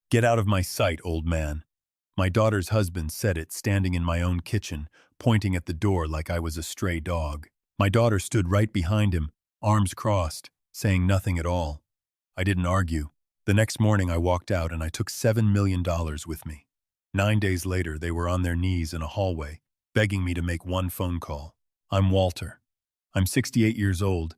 Get out of my sight, old man. My daughter's husband said it standing in my own kitchen, pointing at the door like I was a stray dog. My daughter stood right behind him, arms crossed, saying nothing at all. I didn't argue. The next morning I walked out and I took $7 million with me. 9 days later, they were on their knees in a hallway, begging me to make one phone call. I'm Walter. I'm 68 years old,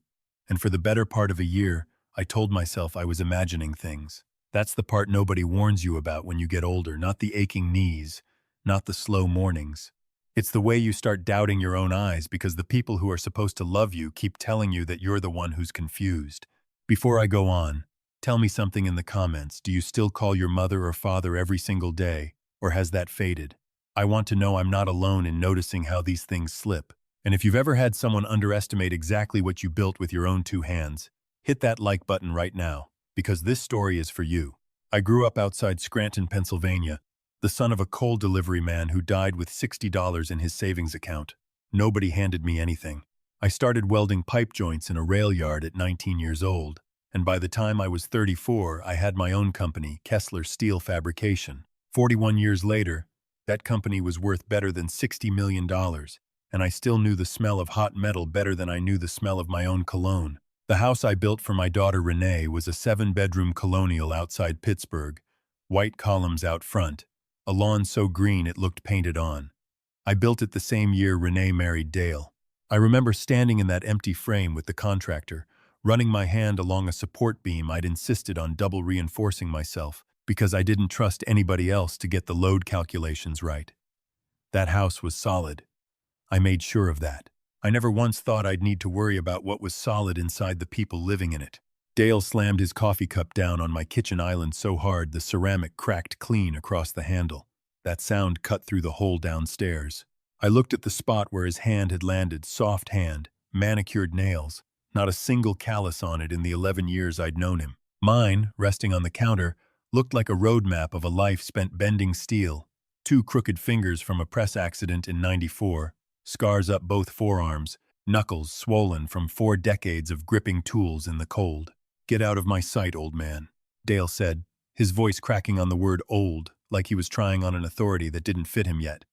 and for the better part of a year, I told myself I was imagining things. That's the part nobody warns you about when you get older, not the aching knees, not the slow mornings. It's the way you start doubting your own eyes because the people who are supposed to love you keep telling you that you're the one who's confused. Before I go on, tell me something in the comments. Do you still call your mother or father every single day, or has that faded? I want to know I'm not alone in noticing how these things slip. And if you've ever had someone underestimate exactly what you built with your own two hands, hit that like button right now, because this story is for you. I grew up outside Scranton, Pennsylvania, the son of a coal delivery man who died with $60 in his savings account. Nobody handed me anything. I started welding pipe joints in a rail yard at 19 years old, and by the time I was 34, I had my own company, Kessler Steel Fabrication. 41 years later, that company was worth better than $60 million, and I still knew the smell of hot metal better than I knew the smell of my own cologne. The house I built for my daughter Renee was a 7-bedroom colonial outside Pittsburgh, white columns out front, a lawn so green it looked painted on. I built it the same year Renee married Dale. I remember standing in that empty frame with the contractor, running my hand along a support beam I'd insisted on double reinforcing myself because I didn't trust anybody else to get the load calculations right. That house was solid. I made sure of that. I never once thought I'd need to worry about what was solid inside the people living in it. Dale slammed his coffee cup down on my kitchen island so hard the ceramic cracked clean across the handle. That sound cut through the hole downstairs. I looked at the spot where his hand had landed, soft hand, manicured nails, not a single callus on it in the 11 years I'd known him. Mine, resting on the counter, looked like a road map of a life spent bending steel. 2 crooked fingers from a press accident in '94, scars up both forearms, knuckles swollen from 4 decades of gripping tools in the cold. Get out of my sight, old man, Dale said, his voice cracking on the word old, like he was trying on an authority that didn't fit him yet.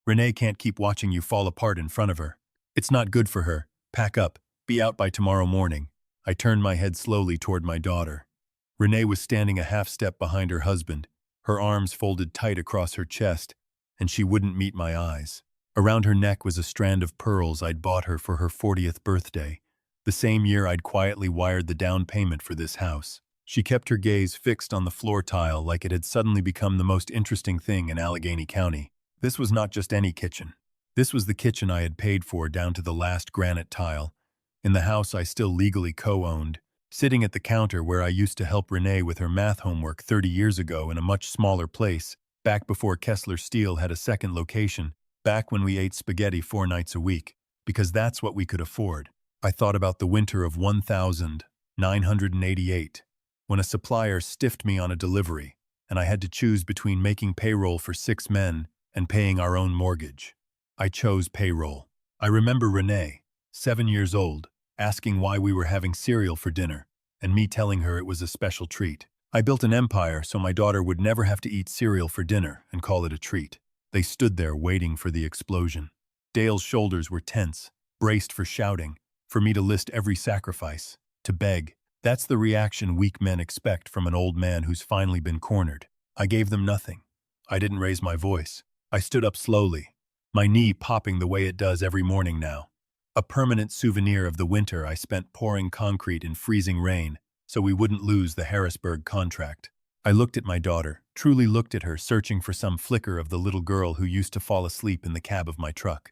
Renee can't keep watching you fall apart in front of her. It's not good for her. Pack up. Be out by tomorrow morning. I turned my head slowly toward my daughter. Renee was standing a half step behind her husband, her arms folded tight across her chest, and she wouldn't meet my eyes. Around her neck was a strand of pearls I'd bought her for her 40th birthday, the same year I'd quietly wired the down payment for this house. She kept her gaze fixed on the floor tile like it had suddenly become the most interesting thing in Allegheny County. This was not just any kitchen. This was the kitchen I had paid for down to the last granite tile, in the house I still legally co-owned, sitting at the counter where I used to help Renee with her math homework 30 years ago in a much smaller place, back before Kessler Steel had a second location, back when we ate spaghetti 4 nights a week, because that's what we could afford. I thought about the winter of 1988, when a supplier stiffed me on a delivery, and I had to choose between making payroll for 6 men and paying our own mortgage. I chose payroll. I remember Renee, 7 years old, asking why we were having cereal for dinner, and me telling her it was a special treat. I built an empire so my daughter would never have to eat cereal for dinner and call it a treat. They stood there waiting for the explosion. Dale's shoulders were tense, braced for shouting, for me to list every sacrifice, to beg. That's the reaction weak men expect from an old man who's finally been cornered. I gave them nothing. I didn't raise my voice. I stood up slowly, my knee popping the way it does every morning now. A permanent souvenir of the winter I spent pouring concrete in freezing rain so we wouldn't lose the Harrisburg contract. I looked at my daughter, truly looked at her, searching for some flicker of the little girl who used to fall asleep in the cab of my truck.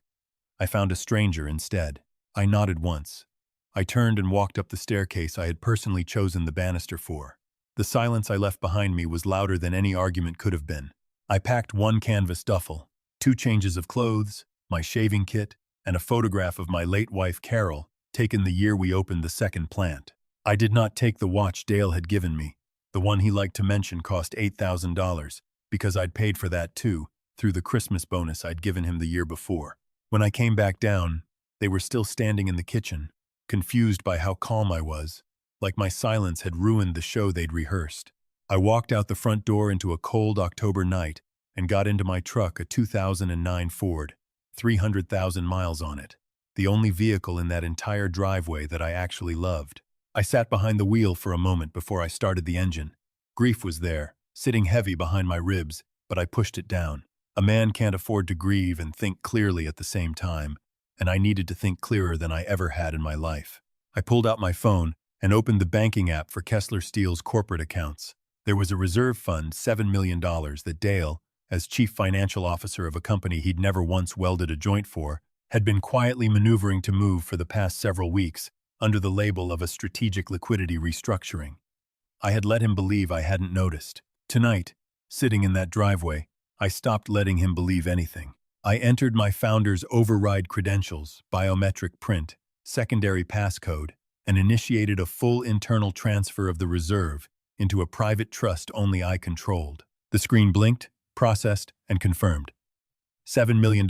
I found a stranger instead. I nodded once. I turned and walked up the staircase I had personally chosen the banister for. The silence I left behind me was louder than any argument could have been. I packed 1 canvas duffel, 2 changes of clothes, my shaving kit, and a photograph of my late wife Carol, taken the year we opened the second plant. I did not take the watch Dale had given me. The one he liked to mention cost $8,000, because I'd paid for that too, through the Christmas bonus I'd given him the year before. When I came back down, they were still standing in the kitchen, confused by how calm I was, like my silence had ruined the show they'd rehearsed. I walked out the front door into a cold October night and got into my truck, a 2009 Ford, 300,000 miles on it, the only vehicle in that entire driveway that I actually loved. I sat behind the wheel for a moment before I started the engine. Grief was there, sitting heavy behind my ribs, but I pushed it down. A man can't afford to grieve and think clearly at the same time, and I needed to think clearer than I ever had in my life. I pulled out my phone and opened the banking app for Kessler Steel's corporate accounts. There was a reserve fund, $7 million, that Dale, as chief financial officer of a company he'd never once welded a joint for, had been quietly maneuvering to move for the past several weeks under the label of a strategic liquidity restructuring. I had let him believe I hadn't noticed. Tonight, sitting in that driveway, I stopped letting him believe anything. I entered my founder's override credentials, biometric print, secondary passcode, and initiated a full internal transfer of the reserve into a private trust only I controlled. The screen blinked, processed, and confirmed. $7 million.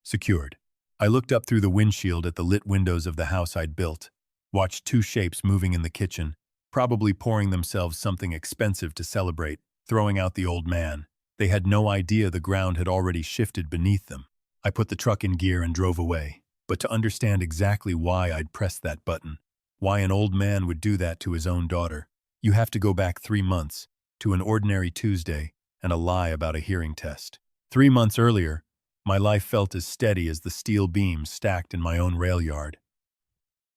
Secured. I looked up through the windshield at the lit windows of the house I'd built, watched two shapes moving in the kitchen, probably pouring themselves something expensive to celebrate, throwing out the old man. They had no idea the ground had already shifted beneath them. I put the truck in gear and drove away. But to understand exactly why I'd pressed that button, why an old man would do that to his own daughter, you have to go back 3 months, to an ordinary Tuesday, and a lie about a hearing test. 3 months earlier, my life felt as steady as the steel beams stacked in my own rail yard.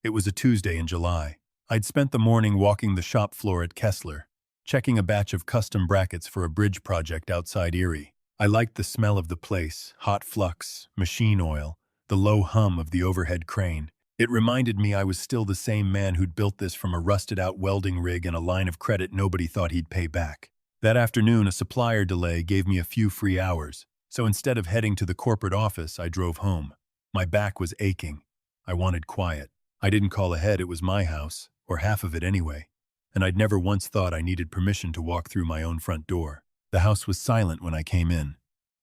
It was a Tuesday in July. I'd spent the morning walking the shop floor at Kessler, checking a batch of custom brackets for a bridge project outside Erie. I liked the smell of the place, hot flux, machine oil, the low hum of the overhead crane. It reminded me I was still the same man who'd built this from a rusted-out welding rig and a line of credit nobody thought he'd pay back. That afternoon, a supplier delay gave me a few free hours, so instead of heading to the corporate office, I drove home. My back was aching. I wanted quiet. I didn't call ahead, it was my house, or half of it anyway, and I'd never once thought I needed permission to walk through my own front door. The house was silent when I came in.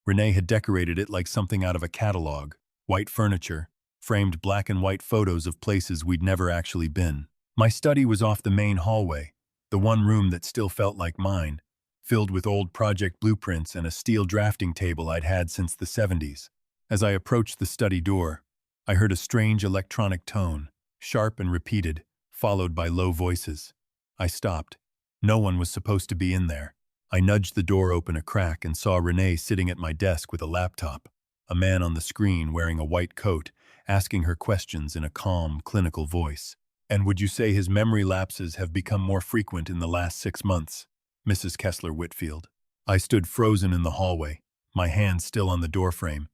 Renee had decorated it like something out of a catalog. White furniture, framed black and white photos of places we'd never actually been. My study was off the main hallway, the one room that still felt like mine, filled with old project blueprints and a steel drafting table I'd had since the 70s. As I approached the study door, I heard a strange electronic tone, sharp and repeated, followed by low voices. I stopped. No one was supposed to be in there. I nudged the door open a crack and saw Renee sitting at my desk with a laptop, a man on the screen wearing a white coat, asking her questions in a calm, clinical voice. "And would you say his memory lapses have become more frequent in the last 6 months, Mrs. Kessler Whitfield?" I stood frozen in the hallway, my hand still on the doorframe.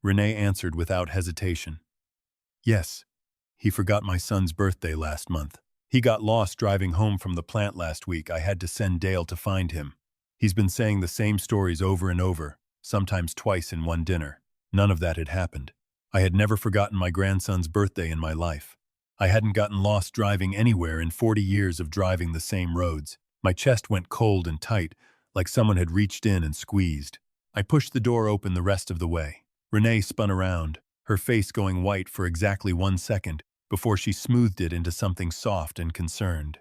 Renee answered without hesitation. "Yes. He forgot my son's birthday last month. He got lost driving home from the plant last week. I had to send Dale to find him. He's been saying the same stories over and over, sometimes twice in one dinner. None of that had happened. I had never forgotten my grandson's birthday in my life. I hadn't gotten lost driving anywhere in 40 years of driving the same roads. My chest went cold and tight, like someone had reached in and squeezed. I pushed the door open the rest of the way. Renee spun around, her face going white for exactly 1 second before she smoothed it into something soft and concerned.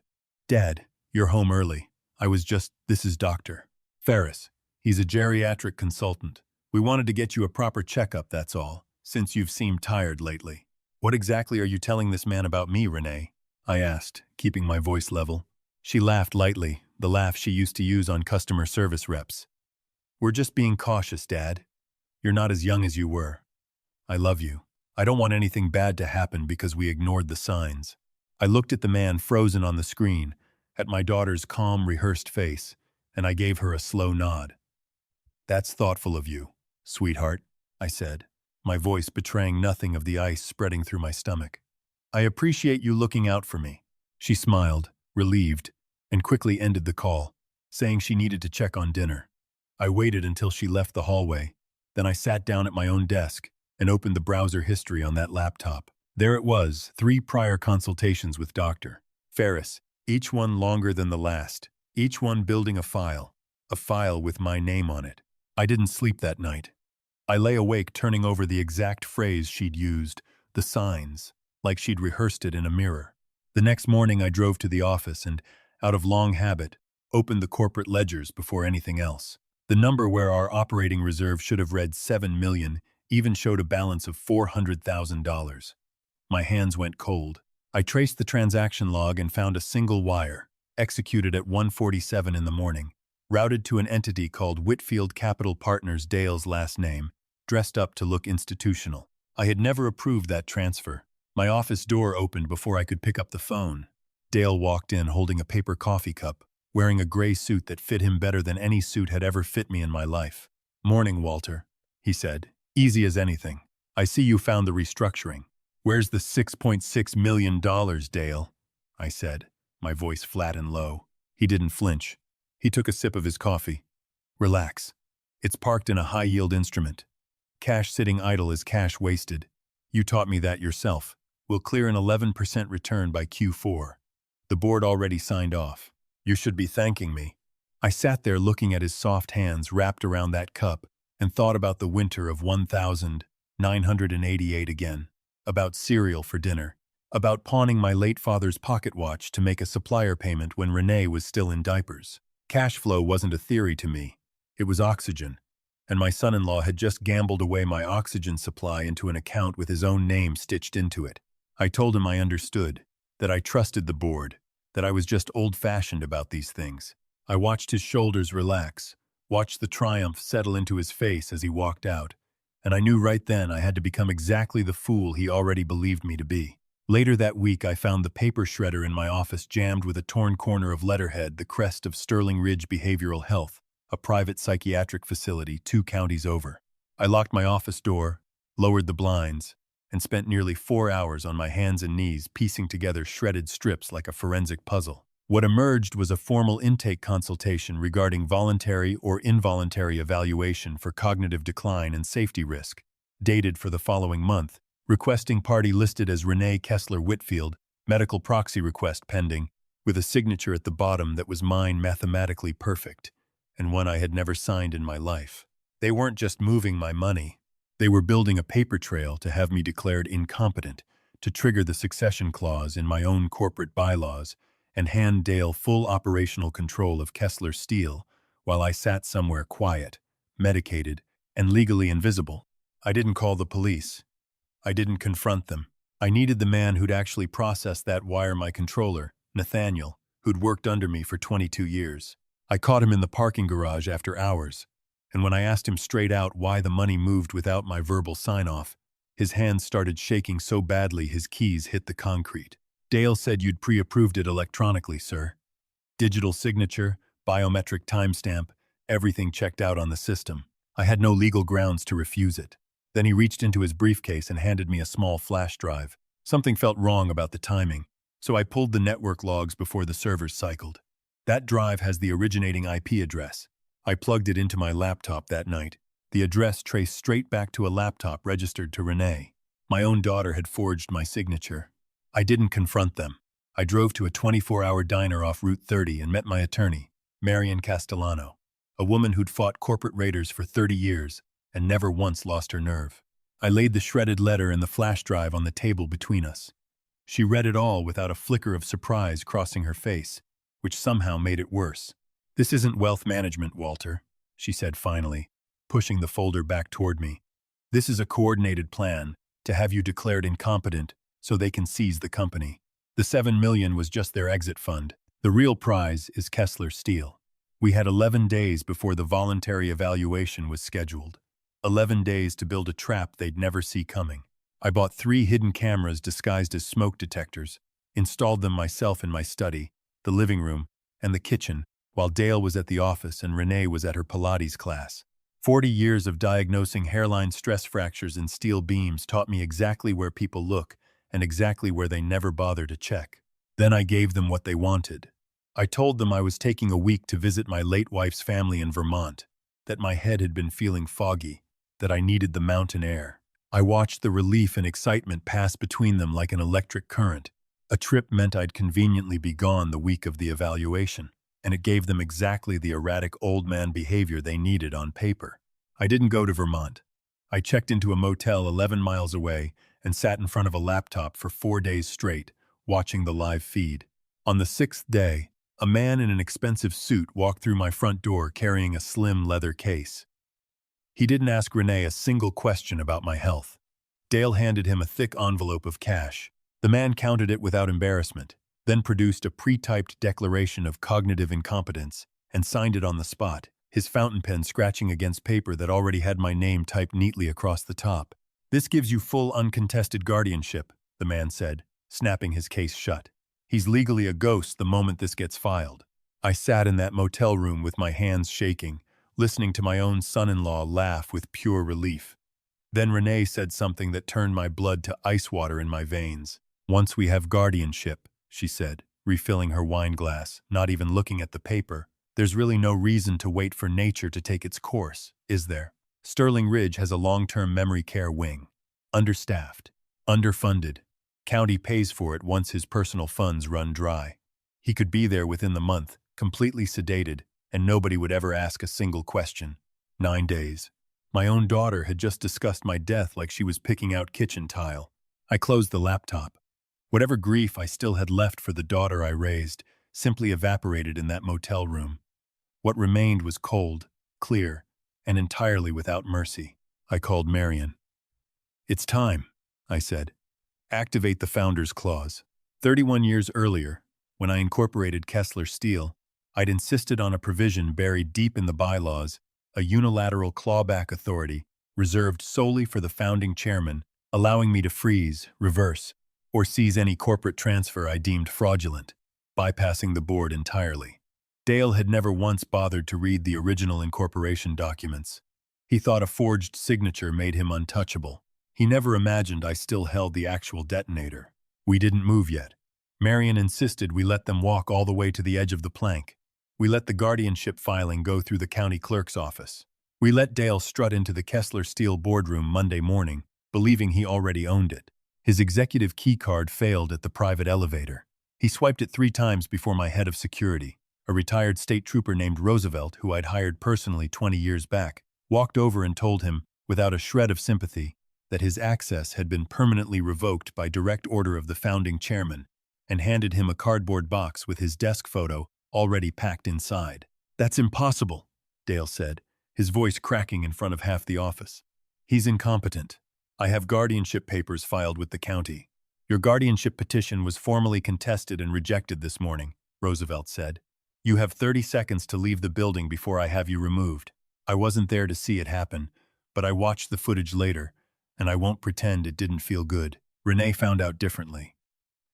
"Dad, you're home early. This is Dr. Ferris. He's a geriatric consultant. We wanted to get you a proper checkup, that's all, since you've seemed tired lately." "What exactly are you telling this man about me, Renee?" I asked, keeping my voice level. She laughed lightly, the laugh she used to use on customer service reps. "We're just being cautious, Dad. You're not as young as you were. I love you. I don't want anything bad to happen because we ignored the signs." I looked at the man frozen on the screen, at my daughter's calm, rehearsed face, and I gave her a slow nod. "That's thoughtful of you, sweetheart," I said, my voice betraying nothing of the ice spreading through my stomach. "I appreciate you looking out for me." She smiled, relieved, and quickly ended the call, saying she needed to check on dinner. I waited until she left the hallway. Then I sat down at my own desk and opened the browser history on that laptop. There it was, 3 prior consultations with Dr. Ferris, each one longer than the last, each one building a file with my name on it. I didn't sleep that night. I lay awake turning over the exact phrase she'd used, the signs, like she'd rehearsed it in a mirror. The next morning I drove to the office and, out of long habit, opened the corporate ledgers before anything else. The number where our operating reserve should have read 7 million even showed a balance of $400,000. My hands went cold. I traced the transaction log and found a single wire, executed at 1:47 in the morning, routed to an entity called Whitfield Capital Partners, Dale's last name, dressed up to look institutional. I had never approved that transfer. My office door opened before I could pick up the phone. Dale walked in holding a paper coffee cup, wearing a gray suit that fit him better than any suit had ever fit me in my life. "Morning, Walter," he said. "Easy as anything. I see you found the restructuring. Where's the $6.6 million, Dale?" I said, my voice flat and low. He didn't flinch. He took a sip of his coffee. "Relax. It's parked in a high-yield instrument. Cash sitting idle is cash wasted. You taught me that yourself. We'll clear an 11% return by Q4. The board already signed off. You should be thanking me." I sat there looking at his soft hands wrapped around that cup and thought about the winter of 1988 again, about cereal for dinner, about pawning my late father's pocket watch to make a supplier payment when Renee was still in diapers. Cash flow wasn't a theory to me. It was oxygen. And my son-in-law had just gambled away my oxygen supply into an account with his own name stitched into it. I told him I understood, that I trusted the board, that I was just old-fashioned about these things. I watched his shoulders relax, watched the triumph settle into his face as he walked out, and I knew right then I had to become exactly the fool he already believed me to be. Later that week, I found the paper shredder in my office jammed with a torn corner of letterhead, the crest of Sterling Ridge Behavioral Health, a private psychiatric facility 2 counties over. I locked my office door, lowered the blinds, and spent nearly 4 hours on my hands and knees piecing together shredded strips like a forensic puzzle. What emerged was a formal intake consultation regarding voluntary or involuntary evaluation for cognitive decline and safety risk, dated for the following month, requesting party listed as Renee Kessler Whitfield, medical proxy request pending, with a signature at the bottom that was mine, mathematically perfect, and one I had never signed in my life. They weren't just moving my money. They were building a paper trail to have me declared incompetent, to trigger the succession clause in my own corporate bylaws, and hand Dale full operational control of Kessler Steel while I sat somewhere quiet, medicated, and legally invisible. I didn't call the police. I didn't confront them. I needed the man who'd actually processed that wire, my controller, Nathaniel, who'd worked under me for 22 years. I caught him in the parking garage after hours, and when I asked him straight out why the money moved without my verbal sign-off, his hands started shaking so badly his keys hit the concrete. "Dale said you'd pre-approved it electronically, sir. Digital signature, biometric timestamp, everything checked out on the system. I had no legal grounds to refuse it." Then he reached into his briefcase and handed me a small flash drive. Something felt wrong about the timing, so I pulled the network logs before the servers cycled. That drive has the originating IP address. I plugged it into my laptop that night. The address traced straight back to a laptop registered to Renee. My own daughter had forged my signature. I didn't confront them. I drove to a 24-hour diner off Route 30 and met my attorney, Marian Castellano, a woman who'd fought corporate raiders for 30 years and never once lost her nerve. I laid the shredded letter and the flash drive on the table between us. She read it all without a flicker of surprise crossing her face, which somehow made it worse. "This isn't wealth management, Walter," she said finally, pushing the folder back toward me. "This is a coordinated plan to have you declared incompetent so they can seize the company. The $7 million was just their exit fund. The real prize is Kessler Steel. We had 11 days before the voluntary evaluation was scheduled. 11 days to build a trap they'd never see coming. I bought 3 hidden cameras disguised as smoke detectors, installed them myself in my study, the living room, and the kitchen, while Dale was at the office and Renee was at her Pilates class. 40 years of diagnosing hairline stress fractures in steel beams taught me exactly where people look and exactly where they never bother to check. Then I gave them what they wanted. I told them I was taking a week to visit my late wife's family in Vermont, that my head had been feeling foggy, that I needed the mountain air. I watched the relief and excitement pass between them like an electric current. A trip meant I'd conveniently be gone the week of the evaluation, and it gave them exactly the erratic old man behavior they needed on paper. I didn't go to Vermont. I checked into a motel 11 miles away and sat in front of a laptop for 4 days straight, watching the live feed. On the 6th day, A man in an expensive suit walked through my front door carrying a slim leather case. He didn't ask Renee a single question about my health. Dale handed him a thick envelope of cash. The man counted it without embarrassment, then produced a pre-typed declaration of cognitive incompetence and signed it on the spot, his fountain pen scratching against paper that already had my name typed neatly across the top. "This gives you full uncontested guardianship," the man said, snapping his case shut. "He's legally a ghost the moment this gets filed." I sat in that motel room with my hands shaking, listening to my own son-in-law laugh with pure relief. Then Renee said something that turned my blood to ice water in my veins. "Once we have guardianship," she said, refilling her wine glass, not even looking at the paper, "there's really no reason to wait for nature to take its course, is there? Sterling Ridge has a long-term memory care wing. Understaffed. Underfunded. County pays for it once his personal funds run dry. He could be there within the month, completely sedated, and nobody would ever ask a single question. 9 days. My own daughter had just discussed my death like she was picking out kitchen tile. I closed the laptop. Whatever grief I still had left for the daughter I raised simply evaporated in that motel room. What remained was cold, clear, and entirely without mercy. I called Marion. "It's time," I said. "Activate the Founder's Clause." 31 years earlier, when I incorporated Kessler Steel, I'd insisted on a provision buried deep in the bylaws, a unilateral clawback authority reserved solely for the founding chairman, allowing me to freeze, reverse, or seize any corporate transfer I deemed fraudulent, bypassing the board entirely. Dale had never once bothered to read the original incorporation documents. He thought a forged signature made him untouchable. He never imagined I still held the actual detonator. We didn't move yet. Marion insisted we let them walk all the way to the edge of the plank. We let the guardianship filing go through the county clerk's office. We let Dale strut into the Kessler Steel boardroom Monday morning, believing he already owned it. His executive key card failed at the private elevator. He swiped it 3 times before my head of security, a retired state trooper named Roosevelt who I'd hired personally 20 years back, walked over and told him, without a shred of sympathy, that his access had been permanently revoked by direct order of the founding chairman, and handed him a cardboard box with his desk photo already packed inside. "That's impossible," Dale said, his voice cracking in front of half the office. "He's incompetent. I have guardianship papers filed with the county. Your guardianship petition was formally contested and rejected this morning," Roosevelt said. "You have 30 seconds to leave the building before I have you removed. I wasn't there to see it happen, but I watched the footage later, and I won't pretend it didn't feel good." Renee found out differently.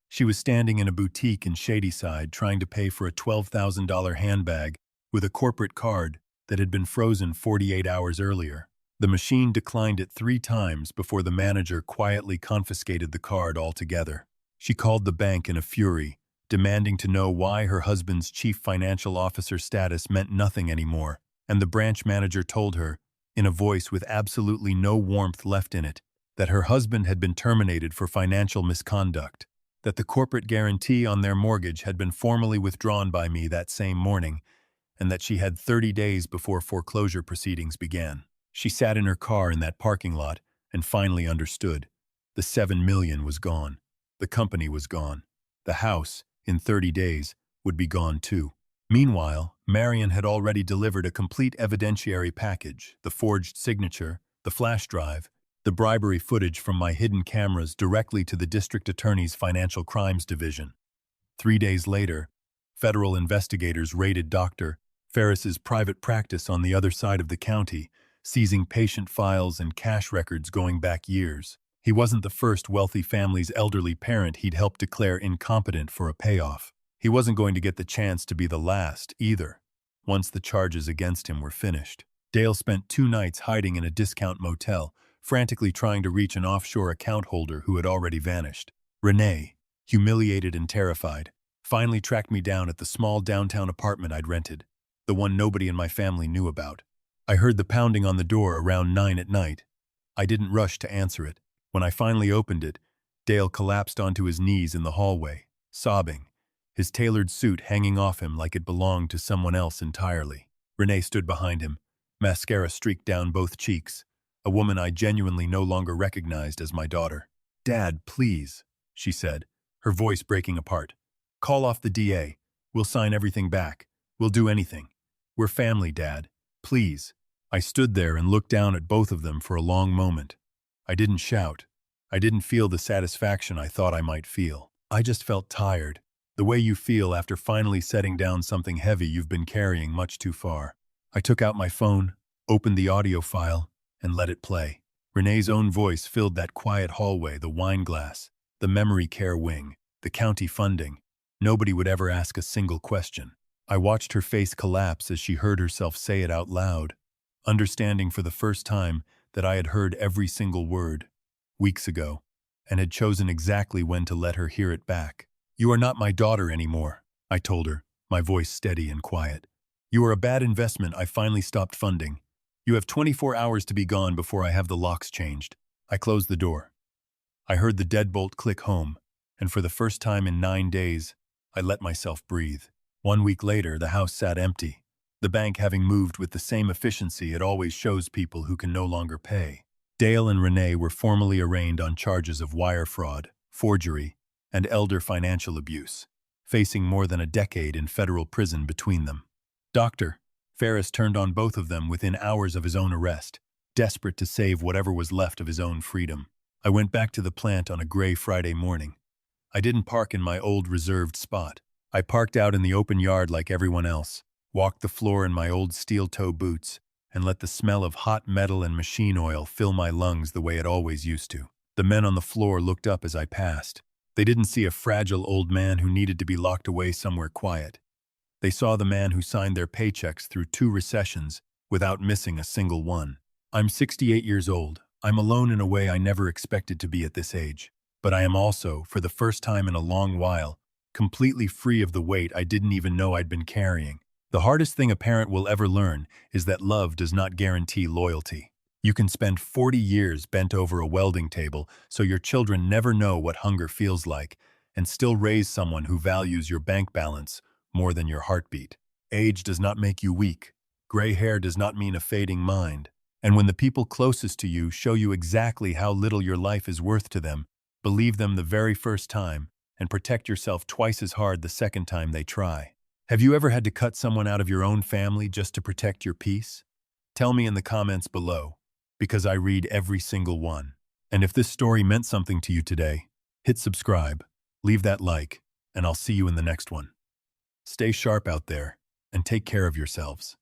She was standing in a boutique in Shadyside trying to pay for a $12,000 handbag with a corporate card that had been frozen 48 hours earlier. The machine declined it 3 times before the manager quietly confiscated the card altogether. She called the bank in a fury, demanding to know why her husband's chief financial officer status meant nothing anymore, and the branch manager told her, in a voice with absolutely no warmth left in it, that her husband had been terminated for financial misconduct, that the corporate guarantee on their mortgage had been formally withdrawn by me that same morning, and that she had 30 days before foreclosure proceedings began. She sat in her car in that parking lot and finally understood. The $7 million was gone. The company was gone. The house, in 30 days, would be gone too. Meanwhile, Marion had already delivered a complete evidentiary package, the forged signature, the flash drive, the bribery footage from my hidden cameras directly to the district attorney's financial crimes division. 3 days later, federal investigators raided Dr. Ferris's private practice on the other side of the county, seizing patient files and cash records going back years. He wasn't the first wealthy family's elderly parent he'd helped declare incompetent for a payoff. He wasn't going to get the chance to be the last, either, once the charges against him were finished. Dale spent 2 nights hiding in a discount motel, frantically trying to reach an offshore account holder who had already vanished. Renee, humiliated and terrified, finally tracked me down at the small downtown apartment I'd rented, the one nobody in my family knew about. I heard the pounding on the door around 9 at night. I didn't rush to answer it. When I finally opened it, Dale collapsed onto his knees in the hallway, sobbing, his tailored suit hanging off him like it belonged to someone else entirely. Renee stood behind him, mascara streaked down both cheeks, a woman I genuinely no longer recognized as my daughter. "Dad, please," she said, her voice breaking apart. "Call off the DA. We'll sign everything back. We'll do anything. We're family, Dad. Please. I stood there and looked down at both of them for a long moment. I didn't shout. I didn't feel the satisfaction I thought I might feel. I just felt tired, the way you feel after finally setting down something heavy you've been carrying much too far. I took out my phone, opened the audio file, and let it play. Renee's own voice filled that quiet hallway, the wine glass, the memory care wing, the county funding. Nobody would ever ask a single question. I watched her face collapse as she heard herself say it out loud, understanding for the first time that I had heard every single word, weeks ago, and had chosen exactly when to let her hear it back. "You are not my daughter anymore," I told her, my voice steady and quiet. "You are a bad investment I finally stopped funding. You have 24 hours to be gone before I have the locks changed." I closed the door. I heard the deadbolt click home, and for the first time in 9 days, I let myself breathe. 1 week later, the house sat empty, the bank having moved with the same efficiency it always shows people who can no longer pay. Dale and Renee were formally arraigned on charges of wire fraud, forgery, and elder financial abuse, facing more than a decade in federal prison between them. Dr. Ferris turned on both of them within hours of his own arrest, desperate to save whatever was left of his own freedom. I went back to the plant on a gray Friday morning. I didn't park in my old reserved spot. I parked out in the open yard like everyone else, walked the floor in my old steel-toe boots, and let the smell of hot metal and machine oil fill my lungs the way it always used to. The men on the floor looked up as I passed. They didn't see a fragile old man who needed to be locked away somewhere quiet. They saw the man who signed their paychecks through 2 recessions without missing a single one. I'm 68 years old. I'm alone in a way I never expected to be at this age. But I am also, for the first time in a long while, completely free of the weight I didn't even know I'd been carrying. The hardest thing a parent will ever learn is that love does not guarantee loyalty. You can spend 40 years bent over a welding table so your children never know what hunger feels like, and still raise someone who values your bank balance more than your heartbeat. Age does not make you weak. Gray hair does not mean a fading mind. And when the people closest to you show you exactly how little your life is worth to them, believe them the very first time, and protect yourself twice as hard the second time they try. Have you ever had to cut someone out of your own family just to protect your peace? Tell me in the comments below, because I read every single one. And if this story meant something to you today, hit subscribe, leave that like, and I'll see you in the next one. Stay sharp out there, and take care of yourselves.